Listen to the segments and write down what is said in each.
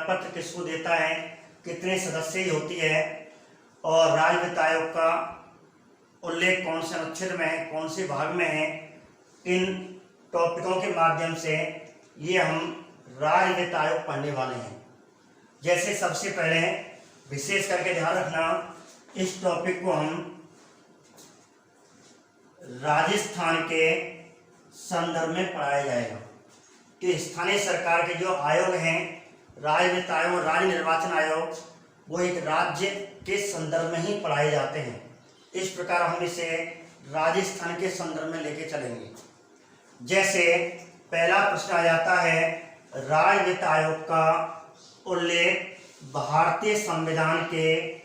पत्र किसको देता है, कितने सदस्य होती है और राज्य वित्त आयोग का उल्लेख कौन से अनुच्छेद में है, कौन से भाग में है, इन टॉपिकों के माध्यम से ये हम राज्य वित्त आयोग पढ़ने वाले हैं। जैसे सबसे पहले विशेष करके ध्यान रखना, इस टॉपिक को हम राजस्थान के संदर्भ में पढ़ाया जाएगा कि स्थानीय सरकार के जो आयोग हैं, राज्य वित्त आयोग और राज्य निर्वाचन आयोग, वो एक राज्य के संदर्भ में ही पढ़ाए जाते हैं। इस प्रकार हम इसे राजस्थान के संदर्भ में लेके चलेंगे। जैसे पहला प्रश्न आ जाता है, राज्य वित्त आयोग का उल्लेख भारतीय संविधान के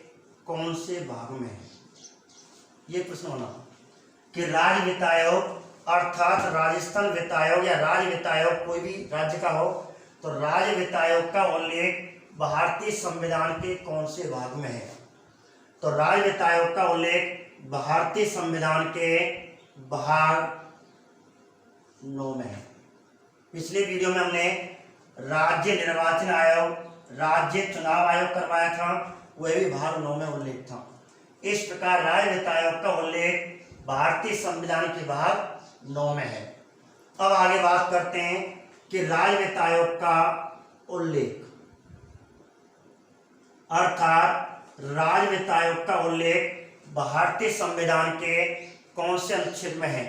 कौन से भाग में है। ये प्रश्न होना कि राज्य वित्त आयोग अर्थात राजस्थान वित्त आयोग या राज्य वित्त आयोग कोई भी राज्य का हो, तो राज्य वित्त आयोग का उल्लेख भारतीय संविधान के कौन से भाग में है। तो राज्य वित्त आयोग का उल्लेख भारतीय संविधान के भाग 9 में है। पिछले वीडियो में हमने राज्य निर्वाचन आयोग, राज्य चुनाव आयोग करवाया था, वह भी भाग 9 में उल्लेख था। इस प्रकार राज्य वित्त आयोग का उल्लेख भारतीय संविधान के भाग 9 में है। अब आगे बात करते हैं कि राज्य वित्त आयोग का उल्लेख अर्थात राज्य वित्त आयोग का उल्लेख भारतीय संविधान के कौन से अनुच्छेद में है।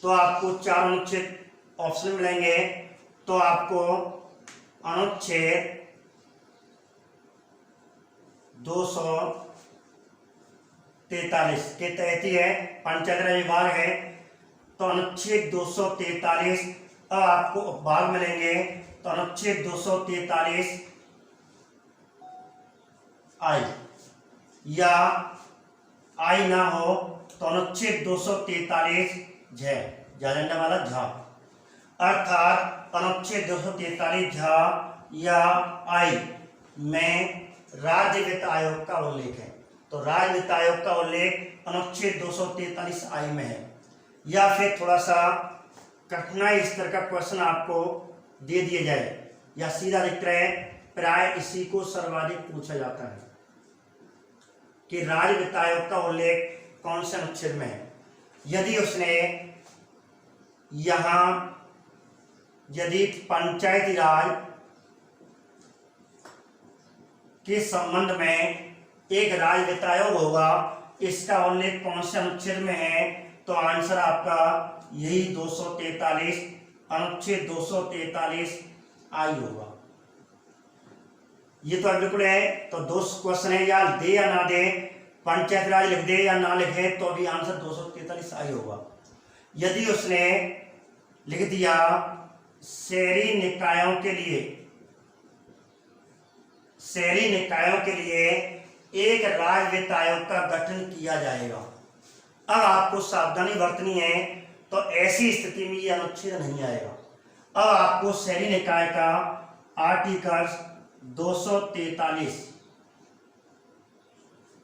तो आपको 4 अनुच्छेद ऑप्शन मिलेंगे। तो आपको अनुच्छेद 243 के तहत ही है, पंचायत राज विभाग है, तो अनुच्छेद 243 अब आपको भाग मिलेंगे। तो अनुच्छेद 243 आई या आई ना हो तो अनुच्छेद 243 झंडा वाला झा, अर्थात अनुच्छेद 243 झा या आई में राज्य वित्त आयोग का उल्लेख है। तो राज्य वित्त आयोग का उल्लेख अनुच्छेद 243 आई में है। या फिर थोड़ा सा कठिनाई स्तर का क्वेश्चन आपको दे दिया जाए या सीधा लिख रहे हैं, प्राय इसी को सर्वाधिक पूछा जाता है कि राज्य वित्त आयोग का उल्लेख कौन से अनुच्छेद में है। यदि उसने यहां यदि पंचायती राज के संबंध में एक राज्य वित्त आयोग होगा, इसका उल्लेख कौन से अनुच्छेद में है, तो आंसर आपका यही 243 अनुच्छेद 243 आई होगा। ये तो बिल्कुल है। तो 2 क्वेश्चन है, या दे या ना दे, पंचायत राज लिख दे या ना लिखे, तो भी आंसर 243 आई होगा। यदि उसने लिख दिया शहरी निकायों के लिए, शहरी निकायों के लिए एक राज्य वित्त आयोग का गठन किया जाएगा, अब आपको सावधानी बरतनी है। तो ऐसी स्थिति में यह अनुच्छेद नहीं आएगा। अब आपको शहरी निकाय का आर्टिकल 243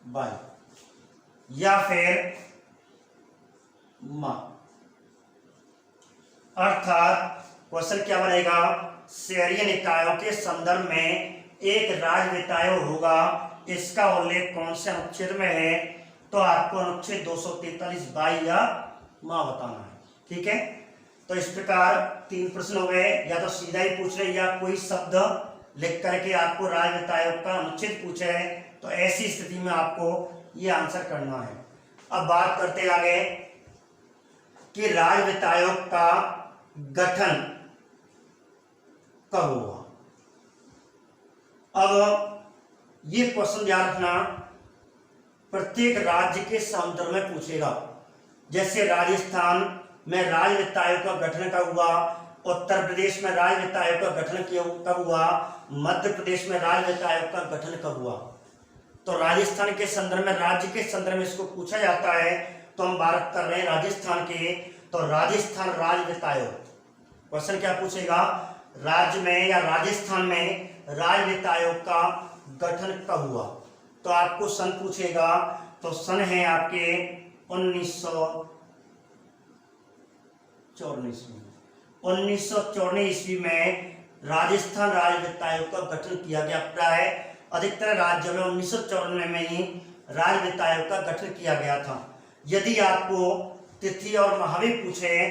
बाई या फिर अर्थात क्वेश्चन क्या बनेगा, शहरी निकायों के संदर्भ में एक राज्य वित्त आयोग होगा, इसका उल्लेख कौन से अनुच्छेद में है, तो आपको अनुच्छेद 243 बाई या मां बताना है। ठीक है। तो इस प्रकार 3 प्रश्न हो गए, या तो सीधा ही पूछ रहे या कोई शब्द लिख करके आपको राज्य वित्त आयोग का अनुच्छेद पूछे है, तो ऐसी स्थिति में आपको ये आंसर करना है। अब बात करते आगे कि राज्य वित्त आयोग का गठन कब हुआ। अब ये क्वेश्चन ध्यान रखना, प्रत्येक राज्य के संदर्भ में पूछेगा। जैसे राजस्थान में राज्य वित्त आयोग का गठन कब हुआ, उत्तर प्रदेश में राज्य वित्त आयोग का गठन कब हुआ, मध्य प्रदेश में राज्य वित्त आयोग का गठन कब हुआ। तो राजस्थान के संदर्भ में, राज्य के संदर्भ में इसको पूछा जाता है। तो हम बात कर रहे हैं राजस्थान की, तो राजस्थान राज्य वित्त आयोग, क्वेश्चन क्या पूछेगा, राज्य में या राजस्थान में राज्य वित्त आयोग का गठन कब हुआ। तो आपको सन पूछेगा, तो सन है आपके 1954 ईस्वी में राजस्थान राज्य वित्त आयोग का गठन किया गया। प्राय अधिकतर राज्यों में 1994 में ही राज्य वित्त आयोग का गठन किया गया था। यदि आपको तिथि और माह भी पूछे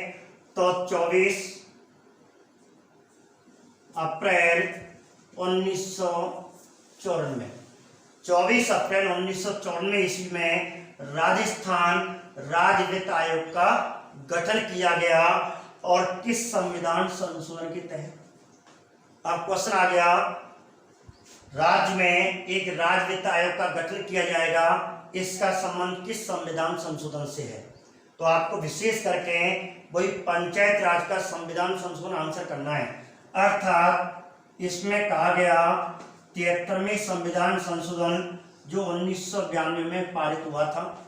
तो 24 अप्रैल 1994, 24 अप्रैल 1994 ईस्वी में राजस्थान राज्य वित्त आयोग का गठन किया गया। और किस संविधान संशोधन के तहत? अब क्वेश्चन आ गया, राज्य में एक राज्य वित्त आयोग का गठन किया जाएगा, इसका संबंध किस संविधान संशोधन से है? तो आपको विशेष करके वही पंचायत राज का संविधान संशोधन आंसर करना है। अर्थात इसमें कहा गया 73वें संविधान संशोधन जो 1992 में पारित हुआ था,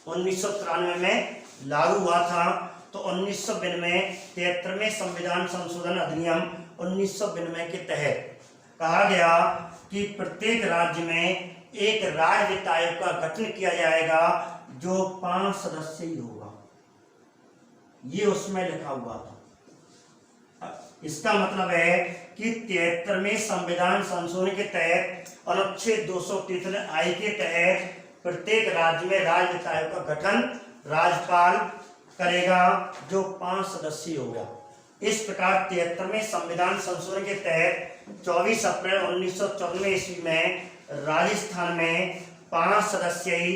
1993 में लागू हुआ था, तो 1992 73वें संविधान संशोधन अधिनियम 1992 के तहत कहा गया कि प्रत्येक राज्य में एक राज्य वित्त आयोग का गठन किया जाएगा जो 5 सदस्य ही होगा। ये उसमें लिखा हुआ था। इसका मतलब है कि 73वें संविधान संशोधन के तहत अनुच्छेद 233 के तहत प्रत्येक राज्य में राज्य वित्त आयोग का गठन राज्यपाल करेगा जो 5 सदस्यीय होगा। इस प्रकार 73वें संविधान संशोधन के तहत 24 अप्रैल 1994 ईस्वी में राजस्थान में 5 सदस्यीय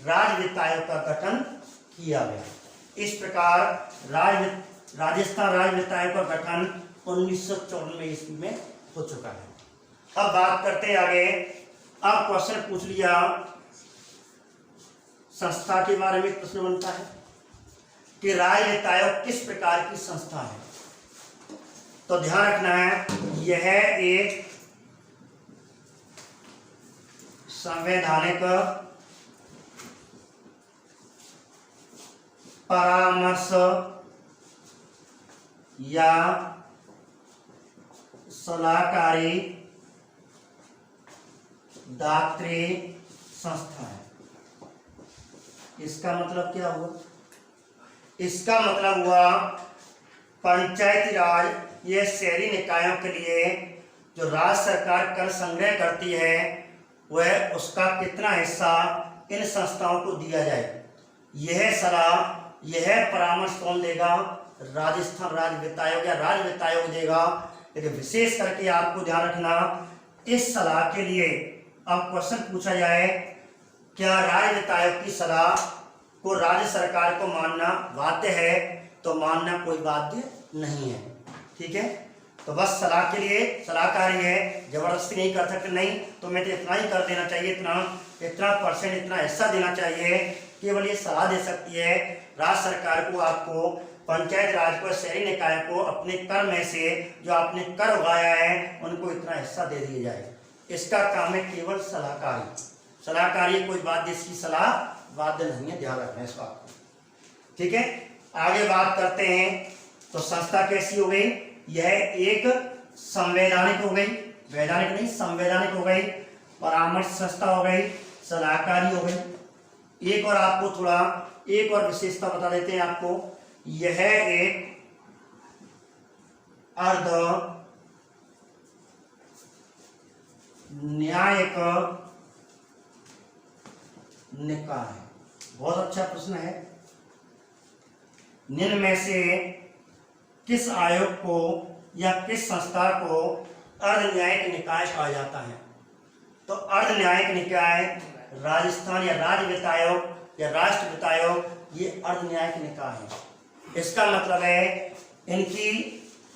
राज्य वित्त आयोग का गठन किया गया। इस प्रकार राजस्थान राज्य वित्त आयोग का गठन 1994 ईस्वी में हो चुका है। अब बात करते हैं आगे। अब क्वेश्चन पूछ लिया संस्था के बारे में, प्रश्न बनता है कि राज्य वित्त आयोग किस प्रकार की संस्था है? तो ध्यान रखना है, यह एक संवैधानिक परामर्श या सलाहकारी दात्री संस्था है। इसका मतलब क्या हुआ? इसका मतलब हुआ पंचायती राज ये शहरी निकायों के लिए जो राज्य सरकार कर संग्रह करती है वह उसका कितना हिस्सा इन संस्थाओं को दिया जाए, यह सलाह यह परामर्श कौन देगा? राजस्थान राज्य वित्त आयोग या राज्य वित्त आयोग देगा। लेकिन विशेष करके आपको ध्यान रखना, इस सलाह के लिए अब क्वेश्चन पूछा जाए क्या राज्य वित्त आयोग की सलाह को राज्य सरकार को मानना बाध्य है? तो मानना कोई बाध्य नहीं है। ठीक है, तो बस सलाह के लिए सलाहकारी है, जबरदस्ती नहीं कर सकते। नहीं तो मैं तो इतना ही कर देना चाहिए, इतना परसेंट इतना हिस्सा देना चाहिए, केवल ये सलाह दे सकती है राज्य सरकार को। आपको पंचायत राज को शहरी निकाय को अपने कर में से जो आपने कर उगाया है उनको इतना हिस्सा दे दिया जाए। इसका काम है केवल सलाहकारी कोई बात इसकी सलाह बाध्य नहीं है, ध्यान रखना है इस बात को। ठीक है, आगे बात करते हैं। तो संस्था कैसी हो गई? यह एक संवैधानिक हो गई, वैधानिक नहीं संवैधानिक हो गई, परामर्श संस्था हो गई, सलाहकारी हो गई। एक और आपको थोड़ा एक और विशेषता बता देते हैं आपको, यह एक अर्ध न्यायिक निकाय है। बहुत अच्छा प्रश्न है। निम्न में से किस आयोग को या किस संस्था को अर्ध न्यायिक निकाय कहा जाता है? तो अर्ध न्यायिक निकाय राजस्थान या राज्य वित्त आयोग या राष्ट्र वित्त आयोग ये अर्ध न्यायिक निकाय है। इसका मतलब है इनकी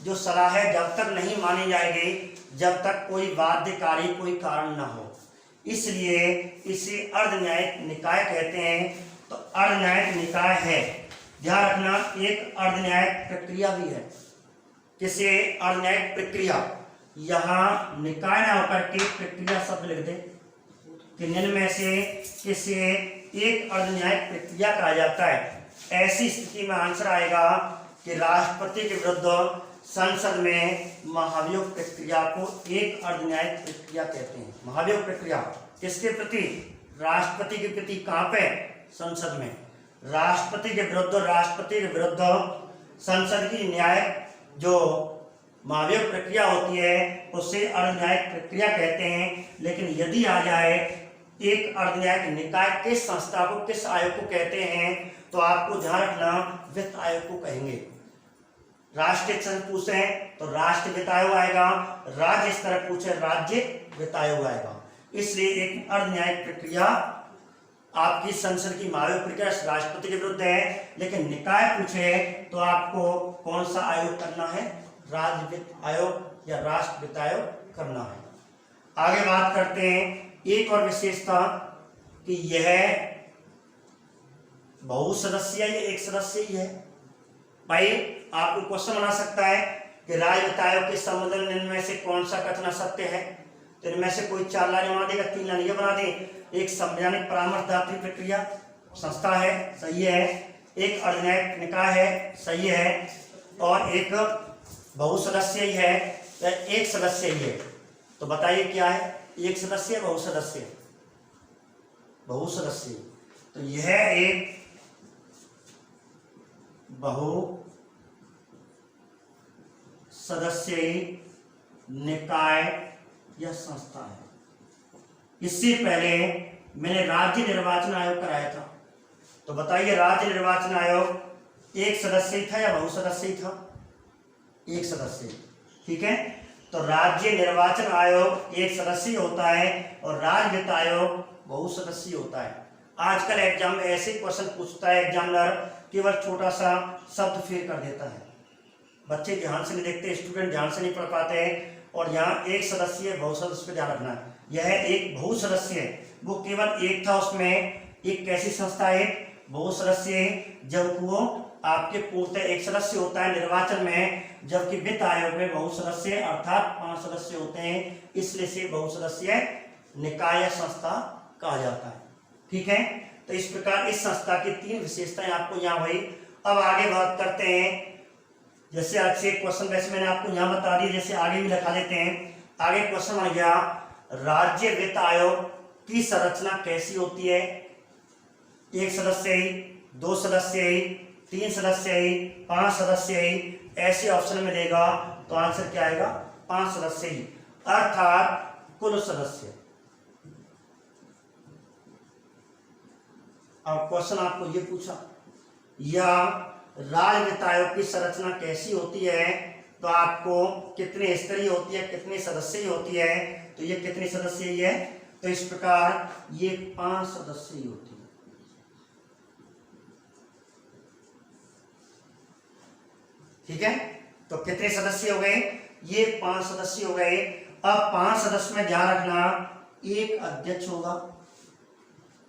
जो सलाह है जब तक नहीं मानी जाएगी जब तक कोई बाध्यकारी कोई कारण ना हो, इसलिए इसे अर्ध न्यायिक निकाय कहते हैं। तो अर्ध न्यायिक निकाय है, ध्यान रखना, एक अर्ध न्यायिक प्रक्रिया भी है। किसे? अर्ध न्यायिक प्रक्रिया। यहाँ निकाय ना होकर के प्रक्रिया शब्द लिख दे कि निम्न में से किसे एक अर्ध न्यायिक प्रक्रिया कहा जाता है। ऐसी स्थिति में आंसर आएगा कि राष्ट्रपति के विरुद्ध संसद में महाभियोग प्रक्रिया को एक अर्ध न्यायिक प्रक्रिया कहते हैं। महाभियोग प्रक्रिया किसके प्रति? राष्ट्रपति के प्रति। कहाँ पे? संसद में। राष्ट्रपति के विरुद्ध संसद की न्याय जो महाभियोग प्रक्रिया होती है उसे अर्धन्यायिक प्रक्रिया कहते हैं। लेकिन यदि आ जाए एक अर्धन्यायिक निकाय किस संस्था को, किस आयोग को कहते हैं, तो आपको ध्यान रखना वित्त आयोग को कहेंगे। राष्ट्रीय स्तर पूछे तो राष्ट्रीय वित्त आयोग आएगा, राज्य स्तर पूछे राज्य वित्त आयोग आएगा। इसलिए एक अर्धन्यायिक प्रक्रिया आपकी संसद की महाभियोग प्रक्रिया राष्ट्रपति के विरुद्ध है, लेकिन निकाय पूछे तो आपको कौन सा आयोग करना है, राज्य वित्त आयोग या राष्ट्र वित्त आयोग करना है। आगे बात करते हैं एक और विशेषता कि यह बहुसदस्यीय या एक सदस्यीय है। भाई आपको क्वेश्चन बना सकता है कि राज्य वित्त आयोग के संबंध इनमें से कौन सा कथन असत्य है, तो इनमें से कोई 4 लाइन बना देगा, 3 लाइन ये बना दे। एक संवैधानिक परामर्शदात्री प्रक्रिया संस्था है, सही है। एक अर्धन्यायिक निकाय है, सही है। और एक बहुसदस्यीय है या एक सदस्यीय है। तो बताइए क्या है, एक सदस्य बहुसदस्य? बहुसदस्य। तो यह एक बहुसदस्यीय निकाय या संस्था है। इससे पहले मैंने राज्य निर्वाचन आयोग कराया था, तो बताइए राज्य निर्वाचन आयोग एक सदस्य था या बहुसदस्य था? एक सदस्य, ठीक है। तो राज्य निर्वाचन आयोग एक सदस्य होता है और राज्य वित्त आयोग बहुसदस्यीय होता है। आजकल एग्जाम में ऐसे क्वेश्चन पूछता है एग्जामिनर, केवल छोटा सा शब्द फेर कर देता है, बच्चे ध्यान से नहीं देखते, स्टूडेंट ध्यान से नहीं पढ़ पाते हैं। और यहाँ एक सदस्य बहुसदस्य पे ध्यान रखना है। यह एक बहुसदस्य है, वो केवल एक था, उसमें एक कैसी संस्था है, बहुसदस्य, जबकि वो आपके पूर्णतः एक सदस्य होता है निर्वाचन में, जबकि वित्त आयोग में बहुसदस्य अर्थात 5 सदस्य होते हैं, इसलिए से बहुसदस्यीय निकाय या संस्था कहा जाता है, ठीक है। तो इस प्रकार इस संस्था की 3 विशेषताएं आपको यहाँ हुई। अब आगे बात करते हैं, जैसे आज से क्वेश्चन वैसे मैंने आपको यहाँ बता दी, जैसे आगे भी लिखा देते हैं। आगे क्वेश्चन आ गया, राज्य वित्त आयोग की संरचना कैसी होती है? एक सदस्यीय, 2 सदस्यीय, 3 सदस्यीय, 5 सदस्यीय, ऐसे ऑप्शन में देगा तो आंसर क्या आएगा? 5 सदस्यीय, अर्थात कुल सदस्य। अब क्वेश्चन आपको ये पूछा, या राज्य वित्त आयोग की संरचना कैसी होती है, तो आपको कितने स्तरीय होती है, कितने सदस्यीय होती है, तो ये कितने सदस्यीय है? तो इस प्रकार ये 5 सदस्यीय होती है। ठीक है, तो कितने सदस्य हो गए? ये 5 सदस्य हो गए। अब 5 सदस्य में ध्यान रखना, एक अध्यक्ष होगा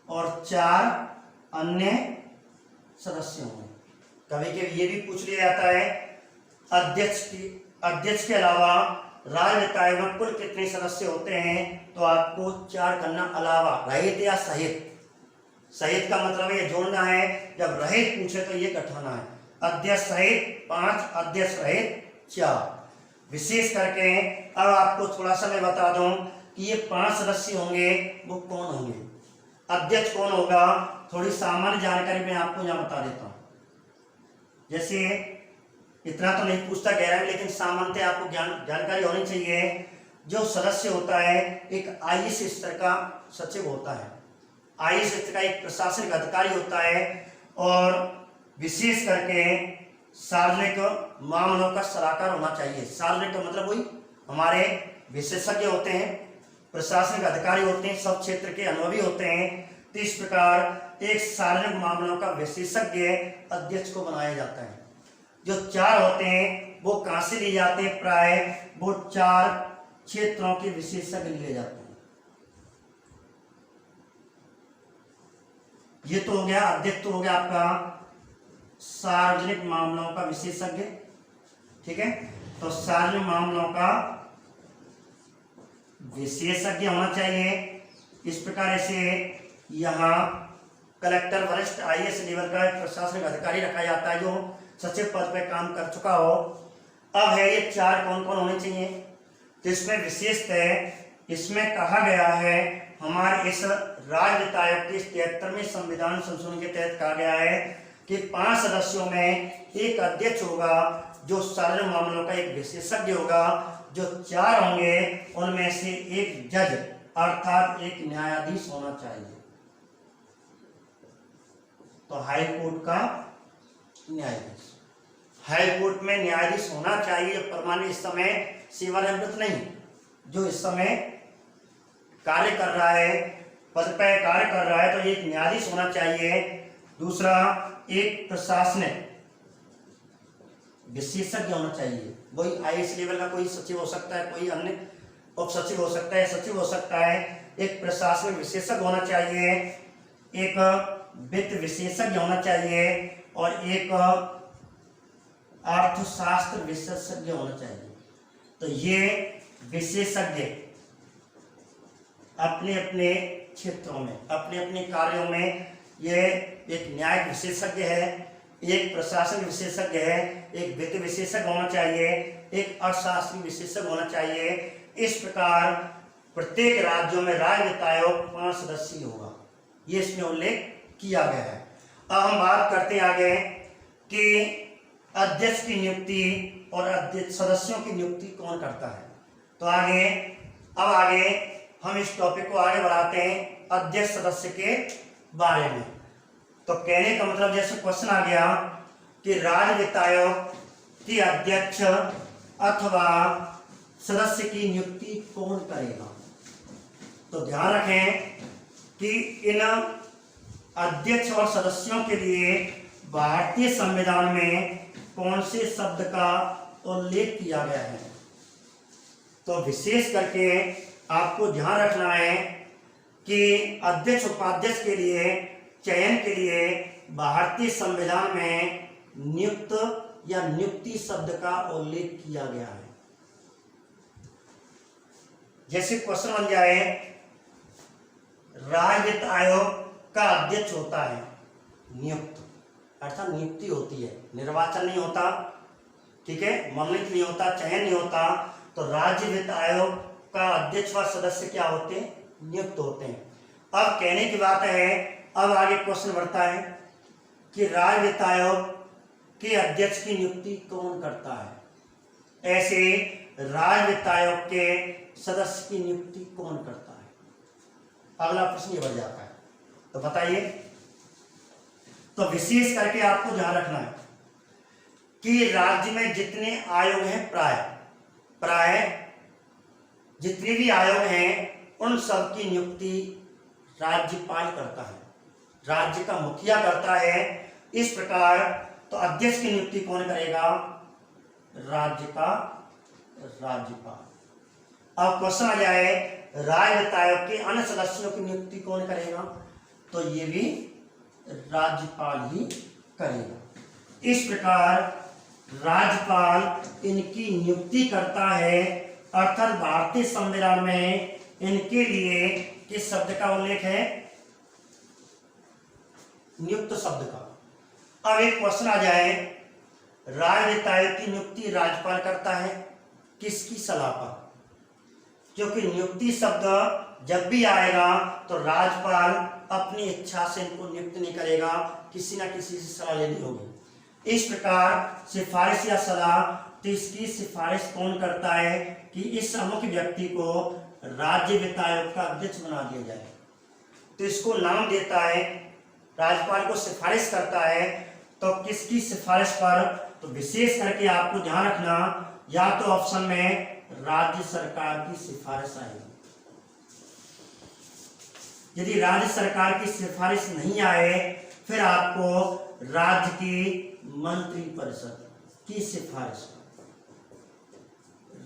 और 4 अन्य सदस्य होंगे। कभी कभी ये भी पूछ लिया जाता है अध्यक्ष के अलावा राज्य वित्त आयोग में कुल कितने सदस्य होते हैं, तो आपको 4 करना, अलावा, रहित या सहित। सहित का मतलब ये जोड़ना है, जब रहित पूछे तो ये घटाना है। अध्यक्ष सहित 5, अध्यक्ष रहित 4। विशेष करके अब आपको थोड़ा सा मैं बता दूं कि ये 5 सदस्य होंगे, वो कौन होंगे, अध्यक्ष कौन होगा, थोड़ी सामान्य जानकारी मैं आपको यहाँ बता देता हूँ। जैसे इतना तो नहीं पूछता गहराई, लेकिन सामान्यतः आपको जानकारी होनी चाहिए। जो सदस्य होता है एक आईएएस स्तर का सचिव होता है, आईएएस स्तर का एक प्रशासनिक अधिकारी होता है, और विशेष करके सार्वजनिक मामलों का सलाहकार होना चाहिए। सार्वजनिक का मतलब वही हमारे विशेषज्ञ होते हैं, प्रशासनिक अधिकारी होते हैं, सब क्षेत्र के अनुभवी होते हैं। तो इस प्रकार एक सार्वजनिक मामलों का विशेषज्ञ अध्यक्ष को बनाया जाता है। जो 4 होते हैं वो कहां से लिए जाते हैं? प्राय वो 4 क्षेत्रों के विशेषज्ञ लिए जाते हैं। ये तो हो गया अध्यक्ष, तो हो गया आपका सार्वजनिक मामलों का विशेषज्ञ, ठीक है। तो सार्वजनिक मामलों का विशेषज्ञ होना चाहिए। इस प्रकार से यहाँ कलेक्टर वरिष्ठ आईएएस लेवल का एक प्रशासनिक अधिकारी रखा जाता है जो सचिव पद पर काम कर चुका हो। अब है ये 4 कौन कौन होने चाहिए, तो इसमें विशेषतः है, इसमें कहा गया है हमारे इस राज्य वित्त आयोग के 73वें संविधान संशोधन के तहत कहा गया है कि 5 सदस्यों में एक अध्यक्ष होगा जो सार्वजनिक मामलों का एक विशेषज्ञ होगा। जो 4 होंगे उनमें से एक जज अर्थात एक न्यायाधीश होना चाहिए। तो हाई कोर्ट का न्यायाधीश, हाई कोर्ट में न्यायाधीश होना चाहिए। परमानेंट इस समय सेवानिवृत्त नहीं, जो इस समय कार्य कर रहा है, पद पर कार्य कर रहा है, तो एक न्यायाधीश होना चाहिए। दूसरा, एक प्रशासनिक विशेषज्ञ होना चाहिए। वही आईएएस लेवल का कोई सचिव हो सकता है, कोई अन्य उप सचिव हो सकता है, सचिव हो सकता है। एक प्रशासनिक विशेषज्ञ होना चाहिए, एक वित्त विशेषज्ञ होना चाहिए और एक अर्थशास्त्र विशेषज्ञ होना चाहिए। तो ये विशेषज्ञ अपने अपने क्षेत्रों में, अपने अपने कार्यों में, ये एक न्यायिक विशेषज्ञ है, एक प्रशासन विशेषज्ञ है, एक वित्त विशेषज्ञ होना चाहिए, एक अर्थशास्त्री विशेषज्ञ होना चाहिए। इस प्रकार प्रत्येक राज्यों में राज्य वित्त आयोग 5 सदस्यीय होगा, ये इसमें उल्लेख किया गया है। अब हम बात करते हैं आगे कि अध्यक्ष की नियुक्ति और अध्यक्ष सदस्यों की नियुक्ति कौन करता है। तो आगे हम इस टॉपिक को आगे बढ़ाते हैं अध्यक्ष सदस्य के बारे में। तो कहने का मतलब जैसे क्वेश्चन आ गया कि राज्य वित्त आयोग की अध्यक्ष अथवा सदस्य की नियुक्ति कौन करेगा। तो ध्यान रखें कि इन अध्यक्ष और सदस्यों के लिए भारतीय संविधान में कौन से शब्द का उल्लेख किया गया है। तो विशेष करके आपको ध्यान रखना है कि अध्यक्ष उपाध्यक्ष के लिए चयन के लिए भारतीय संविधान में नियुक्त या नियुक्ति शब्द का उल्लेख किया गया है। जैसे क्वेश्चन बन जाए, राज्य वित्त आयोग का अध्यक्ष होता है नियुक्त, अर्थात नियुक्ति होती है, निर्वाचन नहीं होता, ठीक है, मनोनीत नहीं होता, चयन नहीं होता। तो राज्य वित्त आयोग का अध्यक्ष व सदस्य क्या होते हैं, नियुक्त होते हैं। अब कहने की बात है, अब आगे क्वेश्चन बढ़ता है कि राज्य वित्त आयोग के अध्यक्ष की नियुक्ति कौन करता है। ऐसे राज्य वित्त आयोग के सदस्य की नियुक्ति कौन करता है। अगला प्रश्न ये बढ़ जाता है, तो बताइए। तो विशेष करके आपको ध्यान रखना है कि राज्य में जितने आयोग हैं, प्राय जितने भी आयोग हैं उन सब की नियुक्ति राज्यपाल करता है, राज्य का मुखिया करता है। इस प्रकार तो अध्यक्ष की नियुक्ति कौन करेगा, राज्य का राज्यपाल। अब क्वेश्चन आ जाए, राज्य वित्त आयोग के अन्य सदस्यों की नियुक्ति कौन करेगा। तो ये भी राज्यपाल ही करेगा। इस प्रकार राज्यपाल इनकी नियुक्ति करता है, अर्थात भारतीय संविधान में इनके लिए किस शब्द का उल्लेख है, नियुक्त शब्द का। अब एक क्वेश्चन आ जाए, राज्य वित्त आयोग की नियुक्ति राज्यपाल करता है, किसकी सलाह पर। क्योंकि नियुक्ति शब्द जब भी आएगा तो राज्यपाल अपनी इच्छा से इनको नियुक्त नहीं करेगा, किसी ना किसी से सलाह लेनी होगी। इस प्रकार सिफारिश या सलाह, तो इसकी सिफारिश कौन करता है कि इस अमुक व्यक्ति को राज्य वित्त आयोग का अध्यक्ष बना दिया जाए। तो इसको नाम देता है, राज्यपाल को सिफारिश करता है। तो किसकी सिफारिश पर, तो विशेष करके आपको ध्यान रखना, या तो ऑप्शन में राज्य सरकार की सिफारिश आएगी। यदि राज्य सरकार की सिफारिश नहीं आए, फिर आपको राज्य की मंत्रिपरिषद की सिफारिश,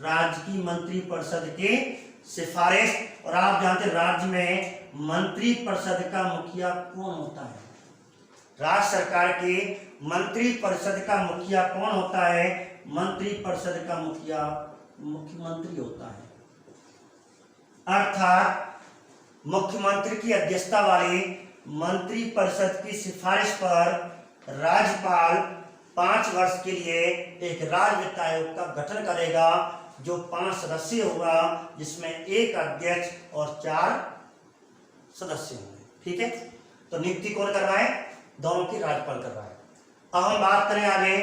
राज्य की मंत्रिपरिषद की सिफारिश। और आप जानते हैं राज्य में मंत्रिपरिषद का मुखिया कौन होता है। राज्य सरकार की मंत्रिपरिषद का मुखिया कौन होता है, मंत्रिपरिषद का मुखिया मुख्यमंत्री होता है। अर्थात मुख्यमंत्री की अध्यक्षता वाली मंत्रिपरिषद की सिफारिश पर राज्यपाल 5 वर्ष के लिए एक राज्य वित्त आयोग का गठन करेगा, जो 5 सदस्य होगा, जिसमें एक अध्यक्ष और 4 सदस्य होंगे। ठीक है, तो नियुक्ति कौन कर रहा है, दोनों की राज्यपाल कर रहा है। अब हम बात करें आगे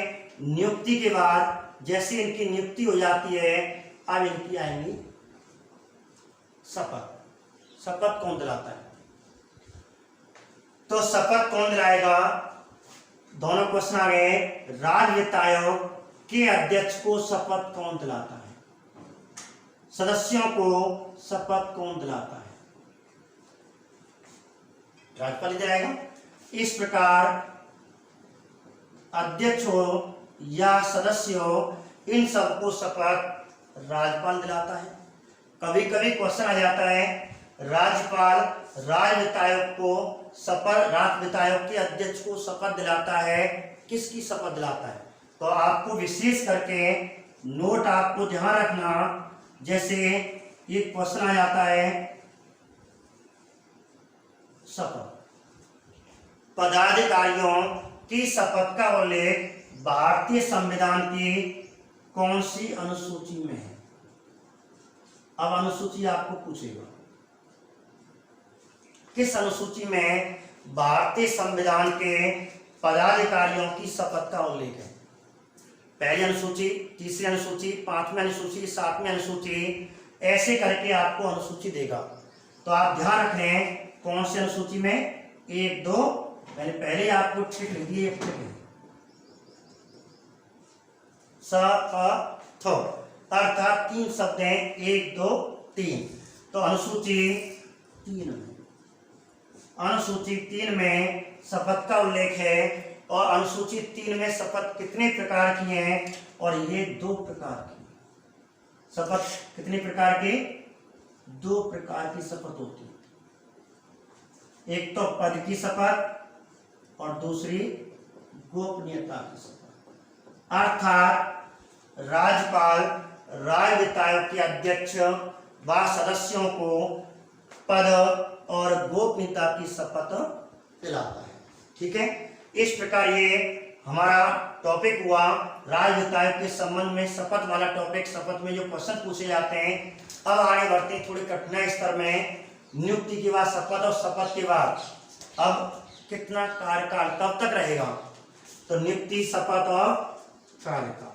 नियुक्ति के बाद जैसे इनकी नियुक्ति हो जाती है, अब इनकी आएंगी शपथ। शपथ कौन दिलाता है? तो शपथ कौन दिलाएगा? दोनों क्वेश्चन आ गए। राज्य वित्त आयोग के अध्यक्ष को शपथ कौन दिलाता है? सदस्यों को शपथ कौन दिलाता है? राज्यपाल दिलाएगा। इस प्रकार अध्यक्ष हो या सदस्य हो, इन सबको शपथ राज्यपाल दिलाता है। कभी कभी क्वेश्चन आ जाता है, राज्यपाल राज्य वित्त आयोग को शपथ, राज्य वित्त आयोग के अध्यक्ष को शपथ दिलाता है, किसकी शपथ दिलाता है? तो आपको विशेष करके नोट आपको ध्यान रखना। जैसे एक क्वेश्चन आ जाता है, शपथ, पदाधिकारियों की शपथ का उल्लेख भारतीय संविधान की कौन सी अनुसूची में है? अब अनुसूची आपको पूछेगा, किस अनुसूची में भारतीय संविधान के पदाधिकारियों की शपथ का उल्लेख है? पहली अनुसूची, तीसरी अनुसूची, पांचवी अनुसूची, सातवीं अनुसूची, ऐसे करके आपको अनुसूची देगा। तो आप ध्यान रखें कौन सी अनुसूची में, 1, 2, मैंने पहले आपको ठीक लिख दिए, शपथ, अर्थात 3 शब्द हैं, 1, 2, 3। तो अनुसूची 3 में, अनुसूची 3 में शपथ का उल्लेख है। और अनुसूची 3 में शपथ कितने प्रकार की हैं? और ये 2 प्रकार की शपथ। कितने प्रकार की? 2 प्रकार की शपथ होती है। एक तो पद की शपथ और दूसरी गोपनीयता की शपथ। अर्थात राज्यपाल राज्य वित्त आयोग के अध्यक्ष व सदस्यों को पद और गोपनीयता की शपथ दिलाता है। ठीक है, इस प्रकार ये हमारा टॉपिक हुआ राज्य वित्त आयोग के संबंध में, शपथ वाला टॉपिक। शपथ में जो क्वेश्चन पूछे जाते हैं। अब आगे बढ़ते हैं थोड़ी कठिनाई स्तर में। नियुक्ति के बाद शपथ और शपथ के बाद अब कितना कार्यकाल कब तक रहेगा? तो नियुक्ति, शपथ और कार्यकाल।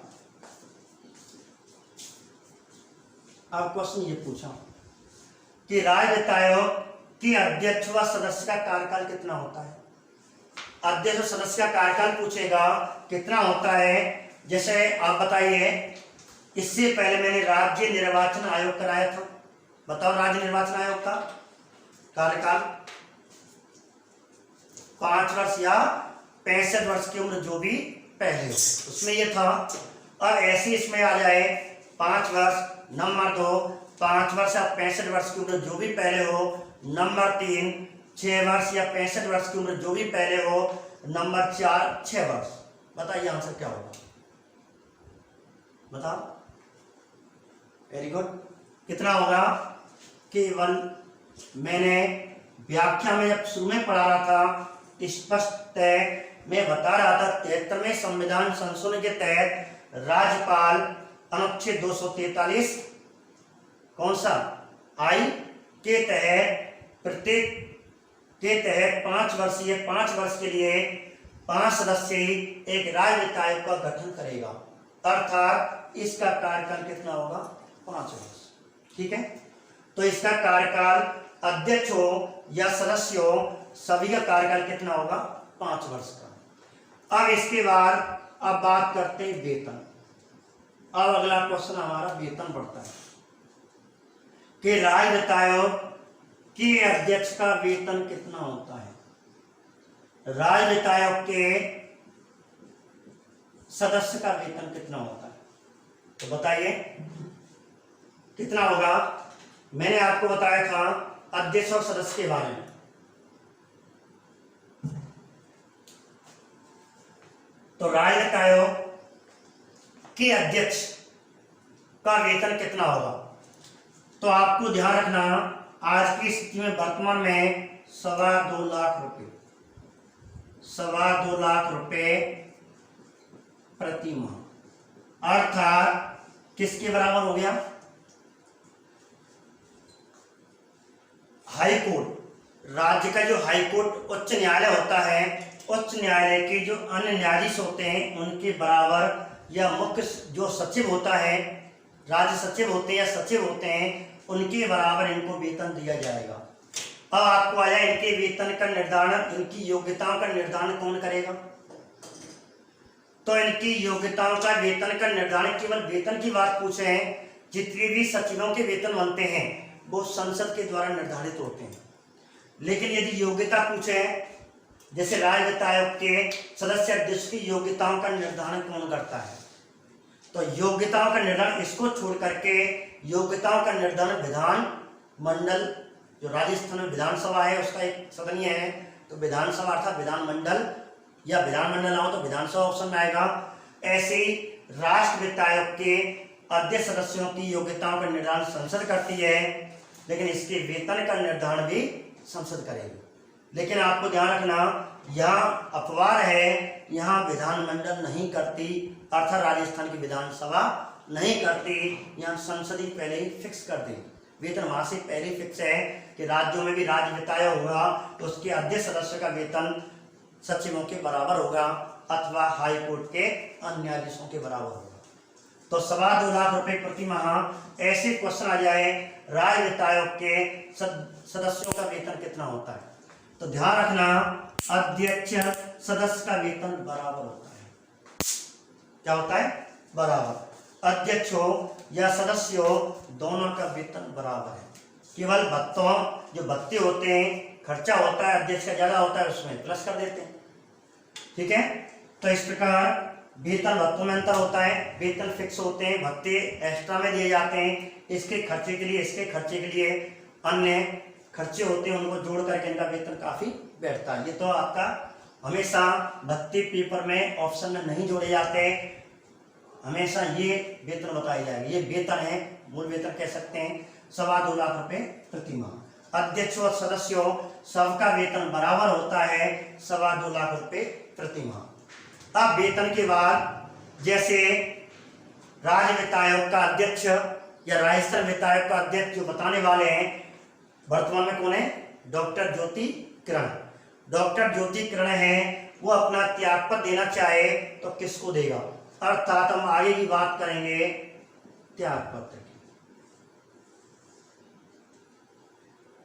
अब क्वेश्चन ये पूछा कि राज्य वित्त आयोग के अध्यक्ष व सदस्य का कार्यकाल कितना होता है? अध्यक्ष और सदस्य का कार्यकाल पूछेगा कितना होता है। जैसे आप बताइए, इससे पहले मैंने राज्य निर्वाचन आयोग कराया था। बताओ, राज्य निर्वाचन आयोग का कार्यकाल 5 वर्ष या 65 वर्ष की उम्र जो भी पहले हो, उसमें ये था। अब ऐसे इसमें आ जाए 5 वर्ष। नंबर 2, 5 वर्ष या 65 वर्ष की उम्र जो भी पहले हो। नंबर 3, 6 वर्ष या 65 वर्ष की उम्र जो भी पहले हो। नंबर 4, 6 वर्ष। बताइए आंसर क्या होगा? बताओ। Very good. कितना होगा? केवल मैंने व्याख्या में जब शुरू में पढ़ा रहा था, स्पष्ट मैं बता रहा था 73वें संविधान संशोधन के तहत राज्यपाल अनुच्छेद 243 कौन सा आई के तहत प्रत्येक के तहत 5 वर्ष के लिए 5 सदस्यीय एक राज्य वित्त आयोग का गठन करेगा। अर्थात इसका कार्यकाल कितना होगा? 5 वर्ष। ठीक है, तो इसका कार्यकाल अध्यक्ष हो या सदस्य हो, सभी का कार्यकाल कितना होगा? 5 वर्ष का। अब इसके बाद अब बात करते हैं वेतन। अब अगला क्वेश्चन हमारा वेतन बढ़ता है कि राज्य वित्त आयोग के अध्यक्ष का वेतन कितना होता है? राज्य वित्त आयोग के सदस्य का वेतन कितना होता है? तो बताइए कितना होगा? मैंने आपको बताया था अध्यक्ष और सदस्य के बारे में। तो राज्य वित्त आयोग के अध्यक्ष का वेतन कितना होगा? तो आपको ध्यान रखना, आज की स्थिति में वर्तमान में 2.25 लाख रुपए, 2.25 लाख रुपए प्रति माह। अर्थात किसके बराबर हो गया? हाई कोर्ट, राज्य का जो हाई कोर्ट उच्च न्यायालय होता है, उच्च न्यायालय के जो अन्य न्यायाधीश होते हैं उनके बराबर या मुख्य जो सचिव होता है, राज्य सचिव होते हैं या सचिव होते हैं, उनके बराबर इनको वेतन दिया जाएगा। अब आपको आया इनके वेतन का निर्धारण, इनकी योग्यताओं का निर्धारण कौन करेगा? तो इनकी योग्यताओं का वेतन का निर्धारण केवल वेतन की बात पूछे हैं, जितने भी सचिवों के वेतन बनते हैं वो संसद के द्वारा निर्धारित होते हैं। लेकिन यदि योग्यता पूछे, जैसे राज्य वित्त आयोग के सदस्य अध्यक्ष की योग्यताओं का निर्धारण कौन करता है? तो योग्यताओं का निर्धारण इसको छोड़ करके योग्यताओं का निर्धारण विधान मंडल, जो राजस्थान में विधानसभा है उसका एक सदनीय है, तो विधानसभा अर्थात विधानमंडल या विधानमंडल ना हो तो विधानसभा ऑप्शन में आएगा। ऐसे ही राष्ट्र वित्त आयोग के अध्यक्ष सदस्यों की योग्यताओं का निर्धारण संसद करती है, लेकिन इसके वेतन का निर्धारण भी संसद करेगी। लेकिन आपको ध्यान रखना, यहाँ अपवाद है, यहाँ विधानमंडल नहीं करती, अर्थात राजस्थान की विधानसभा नहीं करती, यहाँ संसद ही पहले ही फिक्स कर देगी। वेतन वहां से पहले ही फिक्स है कि राज्यों में भी राज्य वित्त आयोग होगा तो उसके अध्यक्ष सदस्य का वेतन सचिवों के बराबर होगा अथवा हाई कोर्ट के अन्य न्यायाधीशों के बराबर होगा। तो 2.25 लाख रुपए प्रति माह ऐसे क्वेश्चन आ जाए, राज्य वित्त आयोग के सदस्यों का वेतन कितना होता है? तो ध्यान रखना, अध्यक्ष सदस्य का वेतन बराबर होता है। क्या होता है? बराबर। अध्यक्ष हो या सदस्य हो, दोनों का वेतन बराबर है। केवल भत्तों, जो भत्ते होते हैं, खर्चा होता है अध्यक्ष का ज्यादा होता है, उसमें प्लस कर देते हैं। ठीक है, तो इस प्रकार वेतन भत्तों में अंतर होता है, वेतन फिक्स होते हैं, भत्ते एक्स्ट्रा में दिए जाते हैं, इसके खर्चे के लिए, इसके खर्चे के लिए अन्य खर्चे होते हैं, उनको जोड़ करके इनका वेतन काफी बैठता है। ये तो आपका हमेशा भत्ते पेपर में ऑप्शन में नहीं जोड़े जाते, हमेशा ये वेतन बताई जाएगी। ये वेतन है, मूल वेतन कह सकते हैं, 2.25 लाख रुपए प्रति माह। अध्यक्ष और सदस्यों सबका वेतन बराबर होता है, 2.25 लाख रुपए प्रति माह। अब वेतन के बाद जैसे राज्य वित्त आयोग का अध्यक्ष या राजस्थान वित्त आयोग का अध्यक्ष जो बताने वाले हैं, वर्तमान में कौन है? डॉक्टर ज्योति किरण। डॉक्टर ज्योति किरण है, वो अपना त्यागपत्र देना चाहे तो किसको देगा? अर्थात हम आगे की बात करेंगे त्यागपत्र की।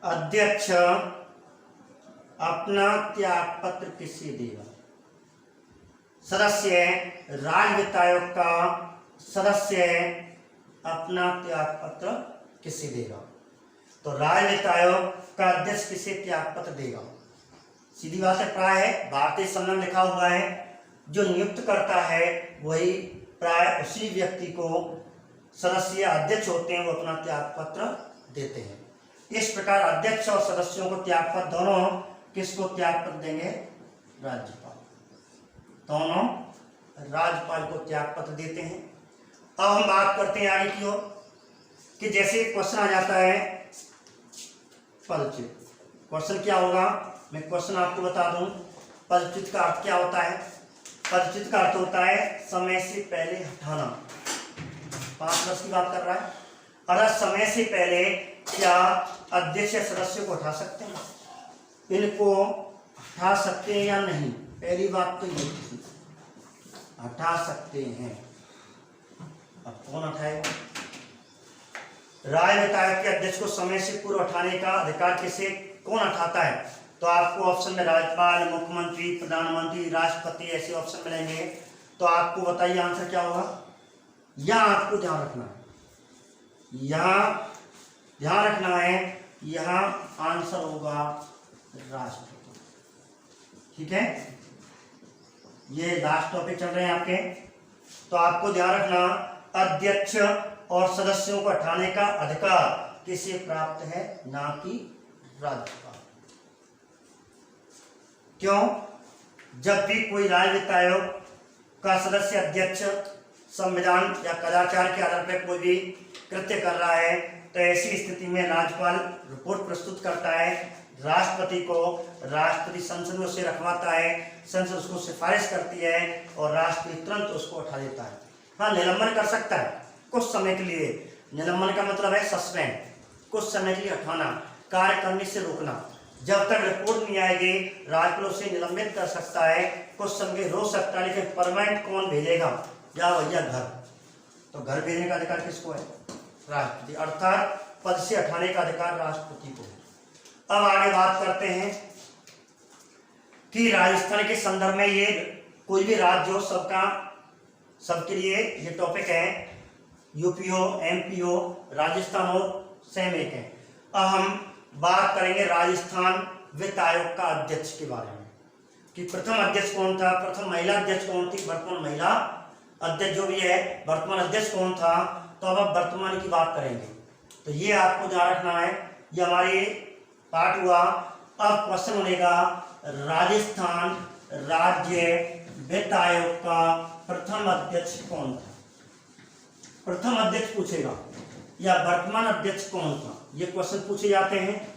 अध्यक्ष अपना त्यागपत्र किसे देगा? सदस्य राज्य वित्त आयोग का सदस्य अपना त्यागपत्र किसे देगा? तो राज्य वित्त आयोग का अध्यक्ष किसे त्यागपत्र देगा? सीधी बात है, प्राय है भारतीय संविधान में लिखा हुआ है, जो नियुक्त करता है वही प्राय उसी व्यक्ति को सदस्य अध्यक्ष होते हैं, वो अपना त्यागपत्र देते हैं। इस प्रकार अध्यक्ष और सदस्यों को त्यागपत्र, दोनों किसको त्यागपत्र देंगे? राज्यपाल। दोनों राज्यपाल को त्यागपत्र देते हैं। अब हम बात करते हैं आगे की ओर कि जैसे क्वेश्चन आ जाता है पदच्युत। क्वेश्चन क्या होगा, मैं क्वेश्चन आपको बता दूं। पदच्युत का अर्थ क्या होता है? पदच्युत का अर्थ होता है समय से पहले हटाना। 5 वर्ष की बात कर रहा है। अगर समय से पहले क्या अध्यक्ष या सदस्य को हटा सकते हैं? इनको हटा सकते हैं या नहीं? पहली बात तो ये थी, हटा सकते हैं। अब कौन हटाएगा? राज्य वित्त आयोग के अध्यक्ष को समय से पूर्व हटाने का अधिकार किसे, कौन हटाता है? तो आपको ऑप्शन में राज्यपाल, मुख्यमंत्री, प्रधानमंत्री, राष्ट्रपति ऐसे ऑप्शन मिलेंगे। तो आपको बताइए आंसर क्या होगा? यहाँ आपको ध्यान रखना है, यहाँ ध्यान रखना है, यहाँ आंसर होगा राष्ट्रपति। ठीक है, ये लास्ट टॉपिक चल रहे हैं आपके, तो आपको ध्यान रखना, अध्यक्ष और सदस्यों को हटाने का अधिकार किसे प्राप्त है? ना कि राज्यपाल। क्यों? जब भी कोई राज्य वित्त आयोग का सदस्य अध्यक्ष संविधान या कदाचार के आधार पर कोई भी कृत्य कर रहा है, तो ऐसी स्थिति में राज्यपाल रिपोर्ट प्रस्तुत करता है राष्ट्रपति को, राष्ट्रपति संसद में उसे रखवाता है, संसद उसको सिफारिश करती है और राष्ट्रपति तुरंत उसको उठा देता है। हाँ, निलंबन कर सकता है कुछ समय के लिए। निलंबन का मतलब है सस्पेंड, कुछ समय के लिए हटाना, कार्य करने से रोकना। जब तक रिपोर्ट नहीं आएगी राज्यपाल उसे निलंबित कर सकता है, कुछ समय रोक सकता है, लेकिन परमानेंट कौन भेजेगा? जा भैया घर, तो घर भेजने का अधिकार किसको है? राष्ट्रपति, अर्थात पद से हटाने का अधिकार राष्ट्रपति को है। अब आगे बात करते हैं कि राजस्थान के संदर्भ में ये कोई भी राज्य हो सबके लिए ये टॉपिक है, यूपी हो, एमपी हो, राजस्थान हो, सेम एक है। अब हम बात करेंगे राजस्थान वित्त आयोग का अध्यक्ष के बारे में कि प्रथम अध्यक्ष कौन था, प्रथम महिला अध्यक्ष कौन थी, वर्तमान महिला अध्यक्ष जो भी है, वर्तमान अध्यक्ष कौन था। तो अब वर्तमान की बात करेंगे, तो ये आपको ध्यान रखना है, ये हमारे पाठ हुआ। अब क्वेश्चन बनेगा राजस्थान राज्य वित्त आयोग का प्रथम अध्यक्ष कौन था? प्रथम अध्यक्ष पूछेगा या वर्तमान अध्यक्ष कौन था, ये क्वेश्चन पूछे जाते हैं।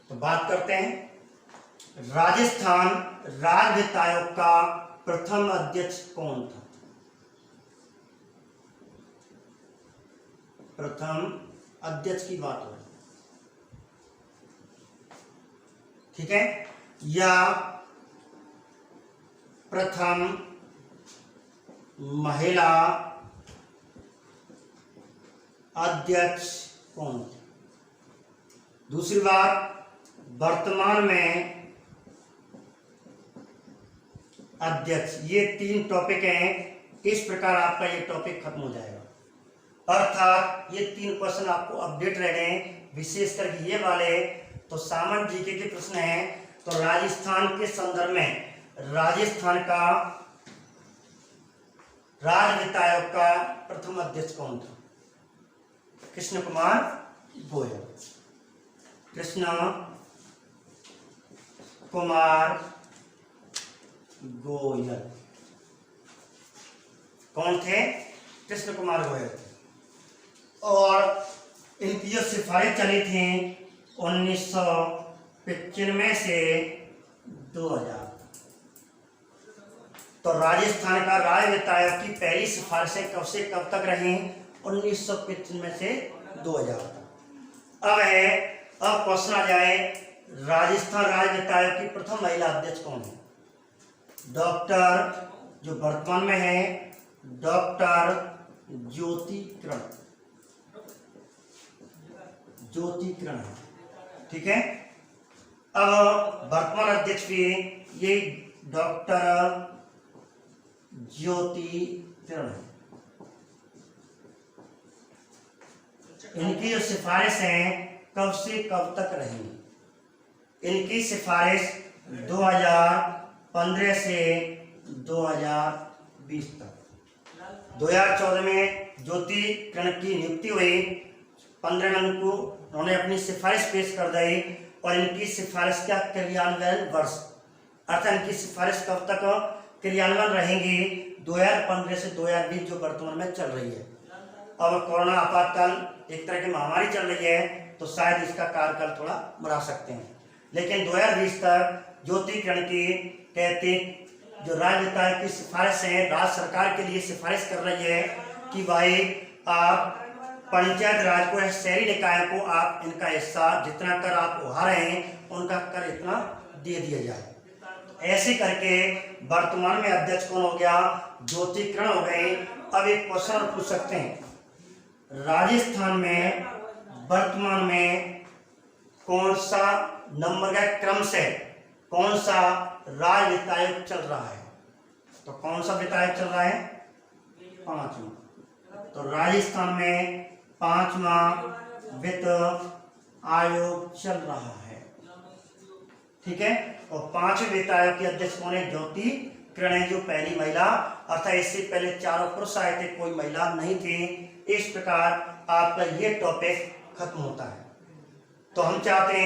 तो बात करते हैं राजस्थान राज्य वित्त आयोग का प्रथम अध्यक्ष कौन था? प्रथम अध्यक्ष की बात हो, ठीक है, या प्रथम महिला अध्यक्ष कौन थी? दूसरी बात, वर्तमान में अध्यक्ष, ये तीन टॉपिक हैं। इस प्रकार आपका ये टॉपिक खत्म हो जाएगा, अर्थात ये तीन क्वेश्चन आपको अपडेट रह गए, विशेष करके ये वाले। तो सामान्य जीके के प्रश्न हैं। तो राजस्थान के संदर्भ में राजस्थान का राज्य वित्त आयोग का प्रथम अध्यक्ष कौन था? कृष्ण कुमार गोयल। कृष्ण कुमार गोयल कौन थे? कृष्ण कुमार गोयल। और इनकी जो सिफारिश चली थी 1995 से 2000। तो राजस्थान का राज्य वित्त आयोग की पहली सिफारिशें कब से कब तक रही? 1995 से 2000 तक। अब क्वेश्चन आ जाए, राजस्थान राज्य वित्त आयोग की प्रथम महिला अध्यक्ष कौन है? डॉक्टर, जो वर्तमान में है, डॉक्टर ज्योति किरण है, ठीक है। अब वर्तमान अध्यक्ष भी ये डॉक्टर ज्योति किरण है। इनकी जो सिफारिश है कब से कब तक रहेंगी? इनकी सिफारिश 2015 से 2020 तक। 2014 में ज्योति किरण की नियुक्ति हुई, 15 मई को उन्होंने अपनी सिफारिश पेश कर दी और इनकी सिफारिश का क्रियान्वयन वर्ष, अर्थात इनकी सिफारिश कब तक क्रियान्वयन रहेंगी? 2015 से 2020 जो वर्तमान में चल रही है। अब कोरोना आपातकाल एक तरह की महामारी चल रही है, तो शायद इसका कार्यकाल थोड़ा बढ़ा सकते हैं, लेकिन 2020 तक ज्योति किरण की कहती जो राज्य वित्त आयोग की सिफारिश है, राज्य सरकार के लिए सिफारिश कर रही है कि भाई आप पंचायत राज को, शहरी निकाय को आप इनका हिस्सा जितना कर आप उठा रहे हैं उनका कर इतना दे दिया जाए। ऐसे करके वर्तमान में अध्यक्ष कौन हो गया? ज्योति किरण हो गए। अब एक क्वेश्चन पूछ सकते हैं, राजस्थान में वर्तमान में कौन सा नंबर का क्रम से कौन सा राज्य वित्त आयोग चल रहा है? तो कौन सा वित्त आयोग चल रहा है? 5वां। तो राजस्थान में 5वां वित्त आयोग चल रहा है, ठीक है। और 5वें वित्त आयोग के अध्यक्ष कौन है? ज्योति किरण है, जो पहली महिला, अर्थात इससे पहले चारों पुरुष आए थे, कोई महिला नहीं थी। इस प्रकार आपका ये टॉपिक खत्म होता है। तो हम चाहते हैं